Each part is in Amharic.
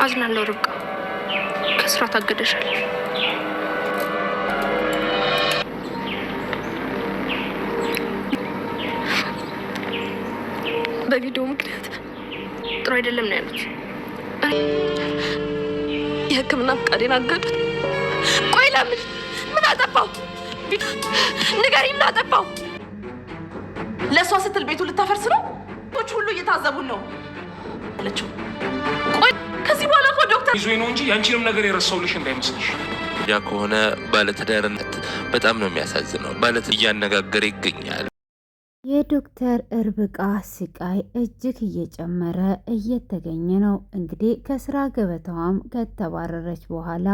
አዝናለሁ ርብቃ፣ ከስራ ታገደሻል። በቪዲዮ ምክንያት ጥሩ አይደለም ነው ያሉት። የሕክምና ፈቃዴን አገዱት። ቆይ ለምን? ምን አጠፋው? ንገሪ፣ ምን አጠፋው? ለእሷ ስትል ቤቱ ልታፈርስ ነው? ቶች ሁሉ እየታዘቡን ነው አለችው። ቆይ ከዚህ በኋላ እኮ ዶክተር ይዞኝ ነው እንጂ ያንቺንም ነገር የረሳውልሽ እንዳይመስልሽ። ያ ከሆነ ባለትዳርነት በጣም ነው የሚያሳዝነው። ባለትዳር እያነጋገረ ይገኛል። የዶክተር ርብቃ ስቃይ እጅግ እየጨመረ እየተገኘ ነው። እንግዲህ ከስራ ገበታዋም ከተባረረች በኋላ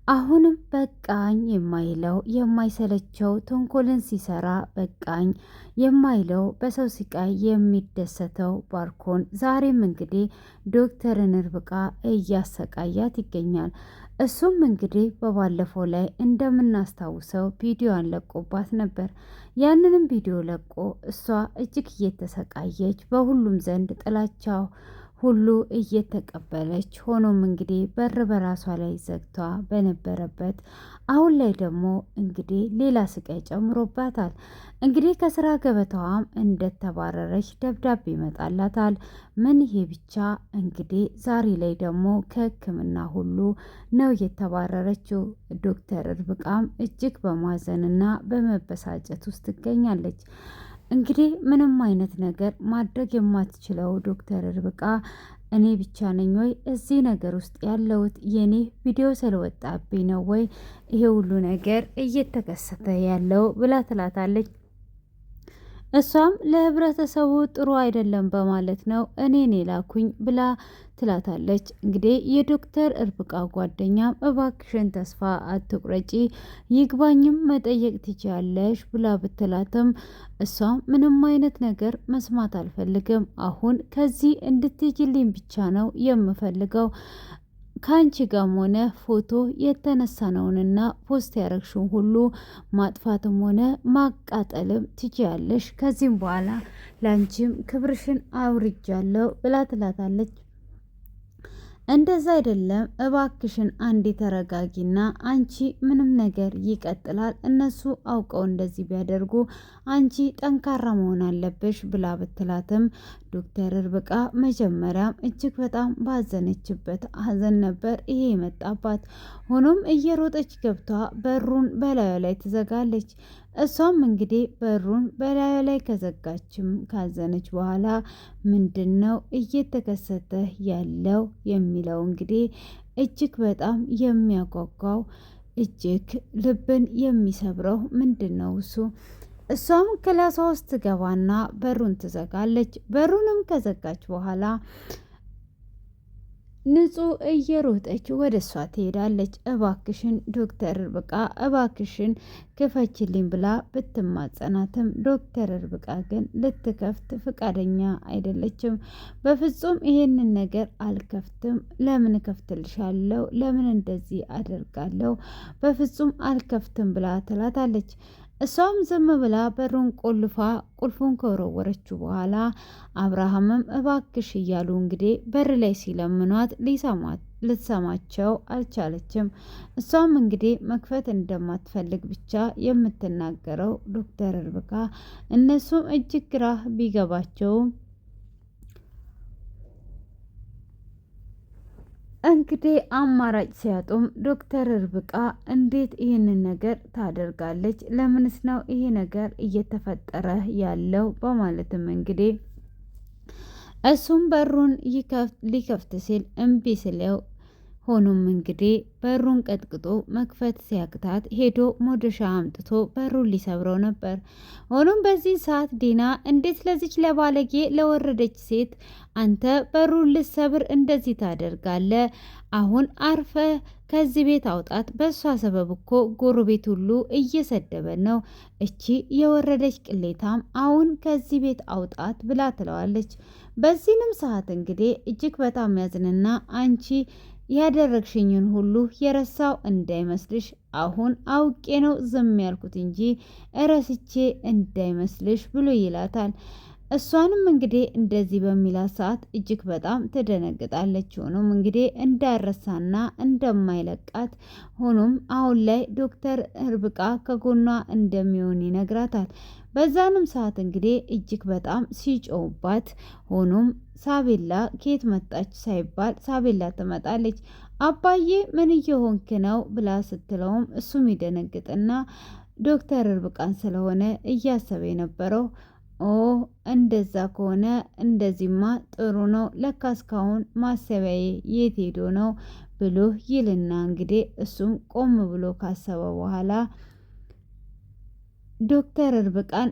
አሁንም በቃኝ የማይለው የማይሰለቸው ተንኮልን ሲሰራ በቃኝ የማይለው በሰው ስቃይ የሚደሰተው ባርኮን ዛሬም እንግዲህ ዶክተርን ርብቃ እያሰቃያት ይገኛል። እሱም እንግዲህ በባለፈው ላይ እንደምናስታውሰው ቪዲዮን ለቆባት ነበር። ያንንም ቪዲዮ ለቆ እሷ እጅግ እየተሰቃየች በሁሉም ዘንድ ጥላቻው ሁሉ እየተቀበለች ሆኖም እንግዲህ በር በራሷ ላይ ዘግቷ በነበረበት አሁን ላይ ደግሞ እንግዲህ ሌላ ስቃይ ጨምሮባታል። እንግዲህ ከስራ ገበታዋም እንደተባረረች ደብዳቤ ይመጣላታል። ምን ይሄ ብቻ እንግዲህ ዛሬ ላይ ደግሞ ከሕክምና ሁሉ ነው የተባረረችው። ዶክተር ርብቃም እጅግ በማዘንና በመበሳጨት ውስጥ ትገኛለች። እንግዲህ ምንም አይነት ነገር ማድረግ የማትችለው ዶክተር ርብቃ እኔ ብቻ ነኝ ወይ እዚህ ነገር ውስጥ ያለሁት? የኔ ቪዲዮ ስለወጣብኝ ነው ወይ ይሄ ሁሉ ነገር እየተከሰተ ያለው ብላ ትላታለች። እሷም ለህብረተሰቡ ጥሩ አይደለም በማለት ነው እኔን የላኩኝ ብላ ትላታለች። እንግዲህ የዶክተር ርብቃ ጓደኛም እባክሽን ተስፋ አትቁረጪ፣ ይግባኝም መጠየቅ ትችያለሽ ብላ ብትላትም እሷም ምንም አይነት ነገር መስማት አልፈልግም፣ አሁን ከዚህ እንድትይጅልኝ ብቻ ነው የምፈልገው ከአንቺ ጋርም ሆነ ፎቶ የተነሳነውንና ፖስት ያረግሽውን ሁሉ ማጥፋትም ሆነ ማቃጠልም ትችያለሽ። ከዚህም በኋላ ለአንቺም ክብርሽን አውርጃለሁ ብላ ትላታለች። እንደዛ አይደለም እባክሽን አንዴ ተረጋጊና አንቺ ምንም ነገር ይቀጥላል፣ እነሱ አውቀው እንደዚህ ቢያደርጉ አንቺ ጠንካራ መሆን አለብሽ ብላ ብትላትም ዶክተር ርብቃ መጀመሪያም እጅግ በጣም ባዘነችበት ሀዘን ነበር ይሄ የመጣባት። ሆኖም እየሮጠች ገብቷ በሩን በላዩ ላይ ትዘጋለች። እሷም እንግዲህ በሩን በላዩ ላይ ከዘጋችም ካዘነች በኋላ ምንድን ነው እየተከሰተ ያለው የሚለው እንግዲህ እጅግ በጣም የሚያጓጓው እጅግ ልብን የሚሰብረው ምንድን ነው እሱ? እሷም ክላሷ ውስጥ ትገባና በሩን ትዘጋለች። በሩንም ከዘጋች በኋላ ንጹህ እየሮጠች ወደ እሷ ትሄዳለች። እባክሽን ዶክተር ርብቃ እባክሽን ክፈችልኝ ብላ ብትማጸናትም ዶክተር ርብቃ ግን ልትከፍት ፍቃደኛ አይደለችም። በፍጹም ይሄንን ነገር አልከፍትም፣ ለምን እከፍትልሻለሁ? ለምን እንደዚህ አደርጋለሁ? በፍጹም አልከፍትም ብላ ትላታለች። እሷም ዝም ብላ በሩን ቁልፉን ከወረወረችው በኋላ አብርሃምም እባክሽ እያሉ እንግዲህ በር ላይ ሲለምኗት ልትሰማቸው አልቻለችም። እሷም እንግዲህ መክፈት እንደማትፈልግ ብቻ የምትናገረው ዶክተር ርብቃ እነሱም እጅግ ግራ ቢገባቸውም እንግዲህ አማራጭ ሲያጡም ዶክተር ርብቃ እንዴት ይህንን ነገር ታደርጋለች? ለምንስ ነው ይሄ ነገር እየተፈጠረ ያለው? በማለትም እንግዲህ እሱም በሩን ሊከፍት ሲል እምቢ ስለው ሆኖም እንግዲህ በሩን ቀጥቅጦ መክፈት ሲያቅታት ሄዶ ሞደሻ አምጥቶ በሩን ሊሰብረው ነበር። ሆኖም በዚህ ሰዓት ዲና እንዴት ለዚች ለባለጌ ለወረደች ሴት አንተ በሩን ልሰብር እንደዚህ ታደርጋለ? አሁን አርፈ ከዚህ ቤት አውጣት። በእሷ ሰበብ እኮ ጎረቤት ሁሉ እየሰደበን ነው። እቺ የወረደች ቅሌታም አሁን ከዚህ ቤት አውጣት ብላ ትለዋለች። በዚህንም ሰዓት እንግዲህ እጅግ በጣም ያዝንና አንቺ ያደረግሽኝን ሁሉ የረሳው እንዳይመስልሽ፣ አሁን አውቄ ነው ዝም ያልኩት እንጂ እረስቼ እንዳይመስልሽ ብሎ ይላታል። እሷንም እንግዲህ እንደዚህ በሚላት ሰዓት እጅግ በጣም ትደነግጣለች። ሆኖም እንግዲህ እንዳረሳና እንደማይለቃት ሆኖም አሁን ላይ ዶክተር ርብቃ ከጎኗ እንደሚሆን ይነግራታል። በዛንም ሰዓት እንግዲህ እጅግ በጣም ሲጮውባት፣ ሆኖም ሳቤላ ከየት መጣች ሳይባል ሳቤላ ትመጣለች። አባዬ ምን እየሆንክ ነው ብላ ስትለውም እሱም ይደነግጥና ዶክተር ርብቃን ስለሆነ እያሰበ የነበረው እንደዛ ከሆነ እንደዚህማ ጥሩ ነው፣ ለካ እስካሁን ማሰቢያዬ የት ሄዶ ነው ብሎ ይልና እንግዲህ እሱም ቆም ብሎ ካሰበ በኋላ ዶክተር ርብቃን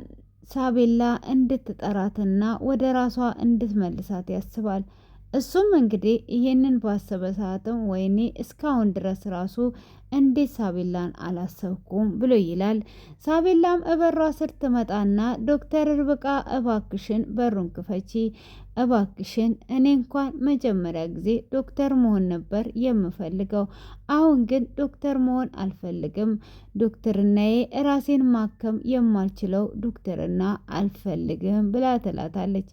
ሳቤላ እንድትጠራትና ወደ ራሷ እንድትመልሳት ያስባል። እሱም እንግዲህ ይሄንን ባሰበ ሰዓትም ወይኔ እስካሁን ድረስ ራሱ እንዴት ሳቤላን አላሰብኩም ብሎ ይላል። ሳቤላም እበሯ ስር ትመጣና ዶክተር ርብቃ እባክሽን በሩን ክፈቺ እባክሽን፣ እኔ እንኳን መጀመሪያ ጊዜ ዶክተር መሆን ነበር የምፈልገው፣ አሁን ግን ዶክተር መሆን አልፈልግም። ዶክተርናዬ ራሴን ማከም የማልችለው ዶክተርና አልፈልግም ብላ ትላታለች።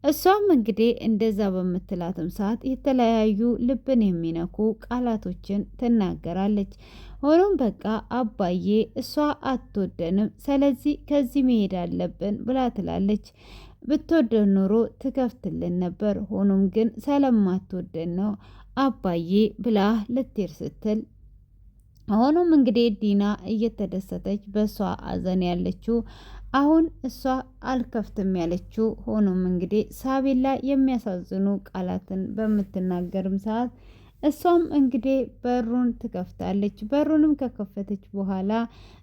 እሷም እንግዲህ እንደዛ በምትላትም ሰዓት የተለያዩ ልብን የሚነኩ ቃላቶችን ትናገራለች። ሆኖም በቃ አባዬ እሷ አትወደንም፣ ስለዚህ ከዚህ መሄድ አለብን ብላ ትላለች። ብትወደን ኖሮ ትከፍትልን ነበር፣ ሆኖም ግን ስለማትወደን ነው አባዬ ብላ ልትሄድ ስትል፣ ሆኖም እንግዲህ ዲና እየተደሰተች በእሷ አዘን ያለችው አሁን እሷ አልከፍትም ያለችው። ሆኖም እንግዲህ ሳቤላ የሚያሳዝኑ ቃላትን በምትናገርም ሰዓት እሷም እንግዲህ በሩን ትከፍታለች። በሩንም ከከፈተች በኋላ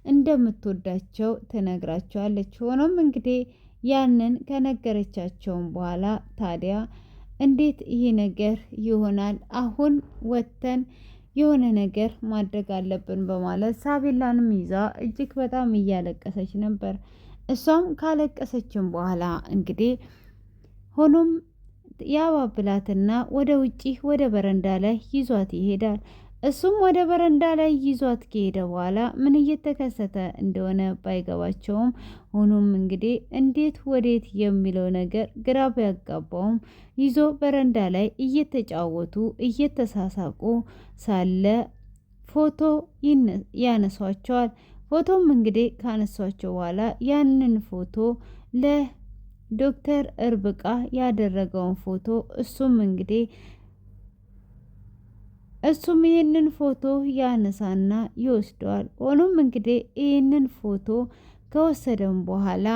እንደምትወዳቸው ትነግራቸዋለች። ሆኖም እንግዲህ ያንን ከነገረቻቸውም በኋላ ታዲያ እንዴት ይሄ ነገር ይሆናል? አሁን ወጥተን የሆነ ነገር ማድረግ አለብን በማለት ሳቤላንም ይዛ እጅግ በጣም እያለቀሰች ነበር። እሷም ካለቀሰችም በኋላ እንግዲህ ሆኖም ያባብላትና ወደ ውጪ ወደ በረንዳ ላይ ይዟት ይሄዳል። እሱም ወደ በረንዳ ላይ ይዟት ከሄደ በኋላ ምን እየተከሰተ እንደሆነ ባይገባቸውም፣ ሆኖም እንግዲህ እንዴት ወዴት የሚለው ነገር ግራ ቢያጋባውም ይዞ በረንዳ ላይ እየተጫወቱ እየተሳሳቁ ሳለ ፎቶ ያነሷቸዋል። ፎቶም እንግዲህ ካነሷቸው በኋላ ያንን ፎቶ ለዶክተር ርብቃ ያደረገውን ፎቶ እሱም ይህንን ፎቶ ያነሳና ይወስደዋል። ሆኖም እንግዲህ ይህንን ፎቶ ከወሰደም በኋላ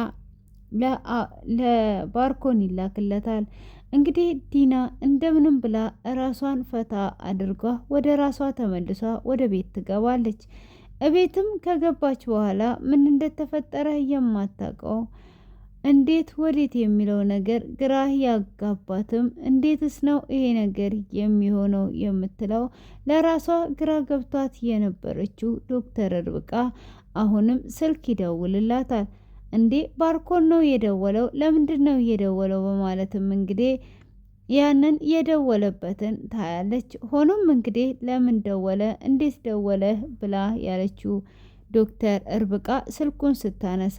ለባርኮን ይላክለታል። እንግዲህ ዲና እንደምንም ብላ ራሷን ፈታ አድርጓ ወደ ራሷ ተመልሷ ወደ ቤት ትገባለች። እቤትም ከገባች በኋላ ምን እንደተፈጠረ የማታውቀው እንዴት ወዴት የሚለው ነገር ግራ ያጋባትም፣ እንዴትስ ነው ይሄ ነገር የሚሆነው የምትለው ለራሷ ግራ ገብቷት የነበረችው ዶክተር ርብቃ አሁንም ስልክ ይደውልላታል። እንዴ ባርኮን ነው የደወለው? ለምንድን ነው የደወለው? በማለትም እንግዲህ ያንን የደወለበትን ታያለች። ሆኖም እንግዲህ ለምን ደወለ፣ እንዴት ደወለ ብላ ያለችው ዶክተር ርብቃ ስልኩን ስታነሳ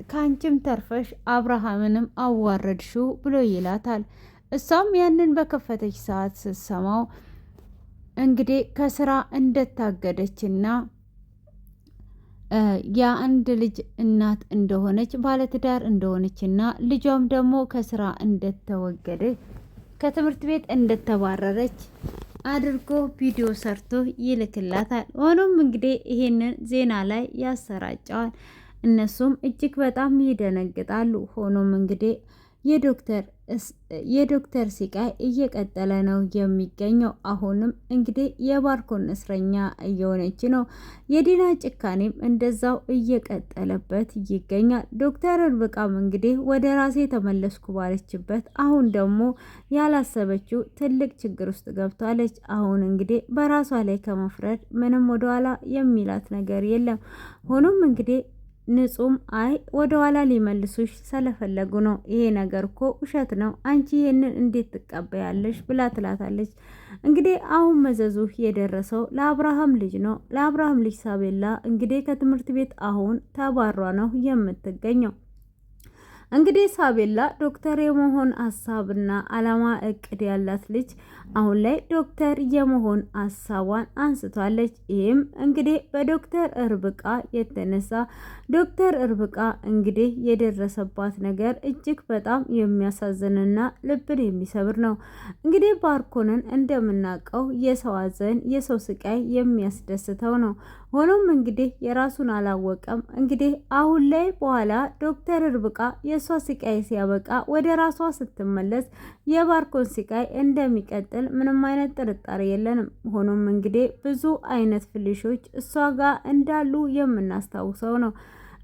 ከአንቺም ተርፈሽ አብርሃምንም አዋረድሽው ብሎ ይላታል። እሷም ያንን በከፈተች ሰዓት ስትሰማው እንግዲህ ከስራ እንደታገደችና የአንድ ልጅ እናት እንደሆነች ባለትዳር እንደሆነችና ልጇም ደግሞ ከስራ እንደተወገደ ከትምህርት ቤት እንደተባረረች አድርጎ ቪዲዮ ሰርቶ ይልክላታል። ሆኖም እንግዲህ ይሄንን ዜና ላይ ያሰራጨዋል። እነሱም እጅግ በጣም ይደነግጣሉ። ሆኖም እንግዲህ የዶክተር ሲቃይ እየቀጠለ ነው የሚገኘው። አሁንም እንግዲህ የባርኮን እስረኛ እየሆነች ነው። የዲና ጭካኔም እንደዛው እየቀጠለበት ይገኛል። ዶክተር ርብቃም እንግዲህ ወደ ራሴ ተመለስኩ ባለችበት አሁን ደግሞ ያላሰበችው ትልቅ ችግር ውስጥ ገብታለች። አሁን እንግዲህ በራሷ ላይ ከመፍረድ ምንም ወደኋላ የሚላት ነገር የለም። ሆኖም እንግዲህ ንጹም አይ ወደ ኋላ ሊመልሱሽ ስለፈለጉ ነው፣ ይሄ ነገር እኮ ውሸት ነው፣ አንቺ ይሄንን እንዴት ትቀበያለሽ ብላ ትላታለች። እንግዲህ አሁን መዘዙ የደረሰው ለአብርሃም ልጅ ነው። ለአብርሃም ልጅ ሳቤላ እንግዲህ ከትምህርት ቤት አሁን ተባሯ ነው የምትገኘው። እንግዲህ ሳቤላ ዶክተር የመሆን ሀሳብና አላማ እቅድ ያላት ልጅ አሁን ላይ ዶክተር የመሆን ሀሳቧን አንስቷለች። ይህም እንግዲህ በዶክተር ርብቃ የተነሳ ዶክተር ርብቃ እንግዲህ የደረሰባት ነገር እጅግ በጣም የሚያሳዝንና ልብን የሚሰብር ነው። እንግዲህ ባርኮንን እንደምናውቀው የሰው ሐዘን የሰው ስቃይ የሚያስደስተው ነው። ሆኖም እንግዲህ የራሱን አላወቀም። እንግዲህ አሁን ላይ በኋላ ዶክተር ርብቃ የእሷ ስቃይ ሲያበቃ ወደ ራሷ ስትመለስ የባርኮን ስቃይ እንደሚቀጥል ምንም አይነት ጥርጣሬ የለንም። ሆኖም እንግዲህ ብዙ አይነት ፍሌሾች እሷ ጋር እንዳሉ የምናስታውሰው ነው።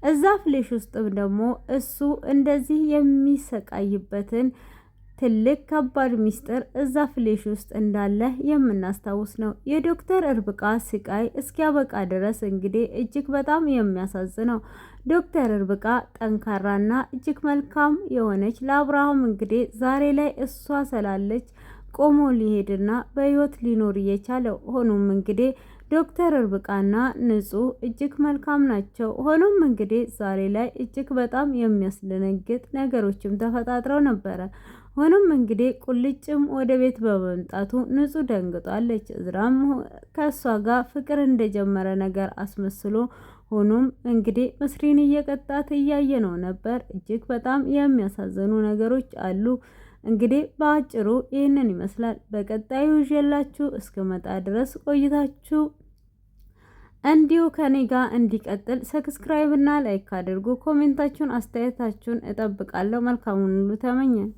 እዛ ፍሌሽ ውስጥም ደግሞ እሱ እንደዚህ የሚሰቃይበትን ትልቅ ከባድ ሚስጥር እዛ ፍሌሽ ውስጥ እንዳለ የምናስታውስ ነው። የዶክተር ርብቃ ስቃይ እስኪያበቃ ድረስ እንግዲህ እጅግ በጣም የሚያሳዝነው ዶክተር ርብቃ ጠንካራና እጅግ መልካም የሆነች ለአብርሃም እንግዲህ ዛሬ ላይ እሷ ስላለች ቆሞ ሊሄድና በህይወት ሊኖር እየቻለው። ሆኖም እንግዲህ ዶክተር ርብቃና ንጹህ እጅግ መልካም ናቸው። ሆኖም እንግዲህ ዛሬ ላይ እጅግ በጣም የሚያስደነግጥ ነገሮችም ተፈጣጥረው ነበረ። ሆኖም እንግዲህ ቁልጭም ወደ ቤት በመምጣቱ ንጹህ ደንግጧለች። እዝራም ከእሷ ጋር ፍቅር እንደጀመረ ነገር አስመስሎ ሆኖም እንግዲህ መስሪን እየቀጣት እያየ ነው ነበር። እጅግ በጣም የሚያሳዝኑ ነገሮች አሉ። እንግዲህ በአጭሩ ይህንን ይመስላል። በቀጣዩ ይዤላችሁ እስከመጣ ድረስ ቆይታችሁ እንዲሁ ከኔ ጋር እንዲቀጥል ሰብስክራይብ እና ላይክ አድርጉ። ኮሜንታችሁን፣ አስተያየታችሁን እጠብቃለሁ። መልካሙን ሁሉ ተመኘን።